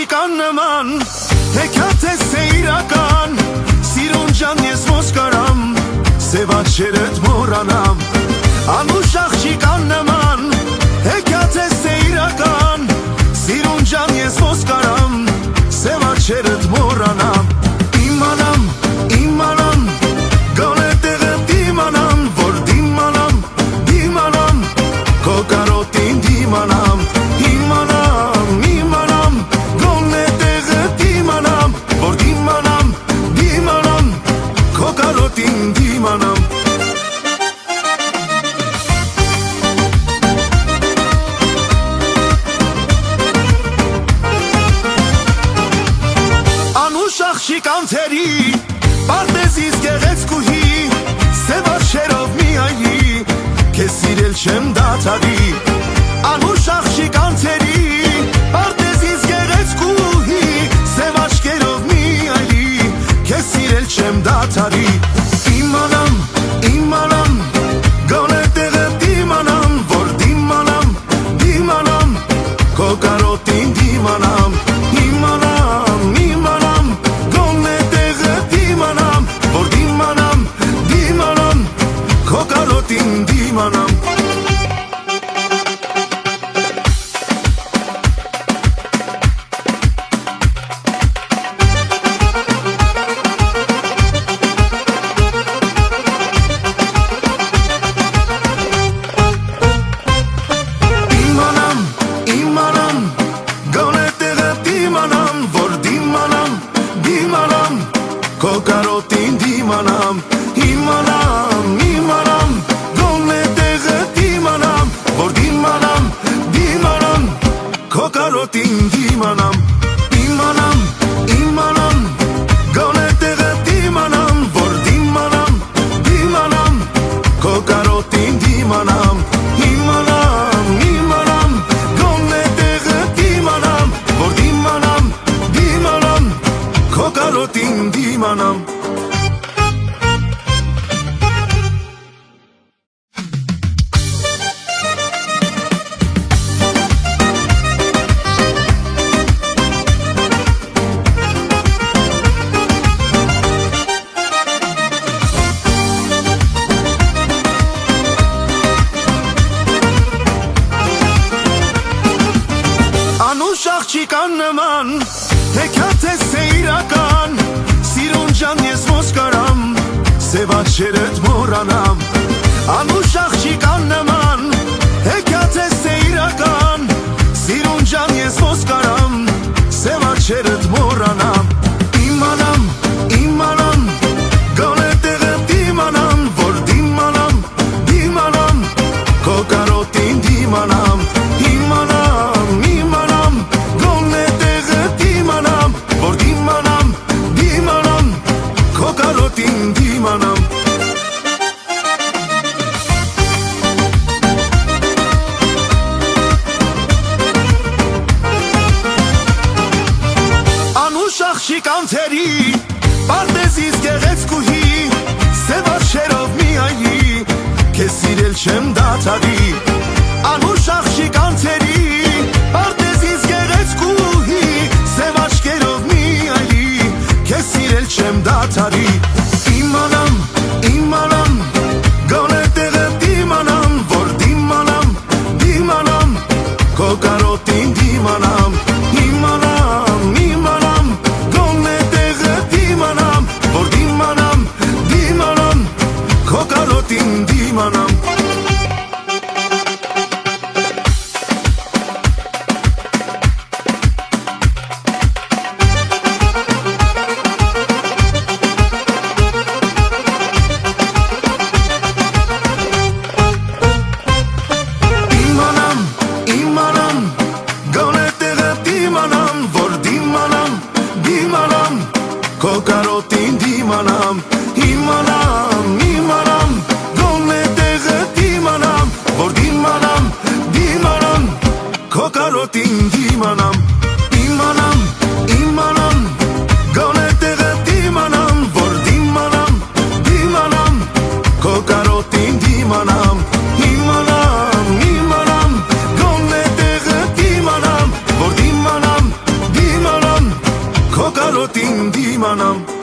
աղջիկան նման հեքիաթ է սեյրական սիրուն ջան ես ոնց կարամ սև աչքերդ մոռանամ անուշ աղջիկան նման հեքիաթ է սեյրական սիրուն ջան ես ոնց կարամ սև աչքերդ մոռանամ իմանամ գոնե տեղդ իմանամ որ դիմանամ քո կարոտին դիմանամ իմանամ գոնե տեղդ իմանամ որ դիմանամ քո կարոտին դիմանամ անուշ աղջիկան թերի պարտեզիս գեղեցկուհի սև աչքերով մի այլի քեզ սիրել չեմ դադարի անուշ աղջիկան թերի պարտեզիս գեղեցկուհի սև աչքերով մի այլի քեզ սիրել չեմ դադարի իմանամ գոնե տեղդ իմանամ որ դիմանամ քո կարոտին դիմանամ իմանամ գոնե տեղդ իմանամ որ դիմանամ քո կարոտին դիմանամ քո կարոտին դիմանամ իմանամ գոնե տեղդ իմանամ որ դիմանամ քո կարոտին դիմանամ իմանամ գոնե տեղդ իմանամ որ դիմանամ քո կարոտին դիմանամ իմանամ գոնե տեղդ իմանամ որ դիմանամ քո կարոտին դիմանամ անուշ աղջիկան նման հեքիաթ է սեյրական սիրուն ջան ես ոնց կարամ սև աչքերդ մոռանամ անուշ աղջիկան նման հեքիաթ է սեյրական սիրուն ջան ես ոնց կարամ սև աչքերդ մոռանամ իմանամ գոնե տեղդ իմանամ որ դիմանամ քո կարոտին դիմանամ իմանամ գոնե տեղդ իմանամ որ դիմանամ քո կարոտին դիմանամ անուշ աղջիկան թերի պարտեզիս գեղեցկուհի սև աչքերով մի այլի քեզ սիրել չեմ դադարի անուշ աղջիկան թերի պարտեզիս գեղեցկուհի սև աչքերով մի այլի քեզ սիրել չեմ դադարի իմանամ գոնե տեղդ իմանամ որ դիմանամ քո կարոտին դիմանամ իմանամ գոնե տեղդ իմանամ որ դիմանամ քո կարոտին դիմանամ քո կարոտին դիմանամ իմանամ գոնե տեղդ իմանամ որ դիմանամ քո կարոտին դիմանամ իմանամ գոնե տեղդ իմանամ որ դիմանամ քո կարոտին դիմանամ իմանամ գոնե տեղդ իմանամ որ դիմանամ կարոտին դիմանամ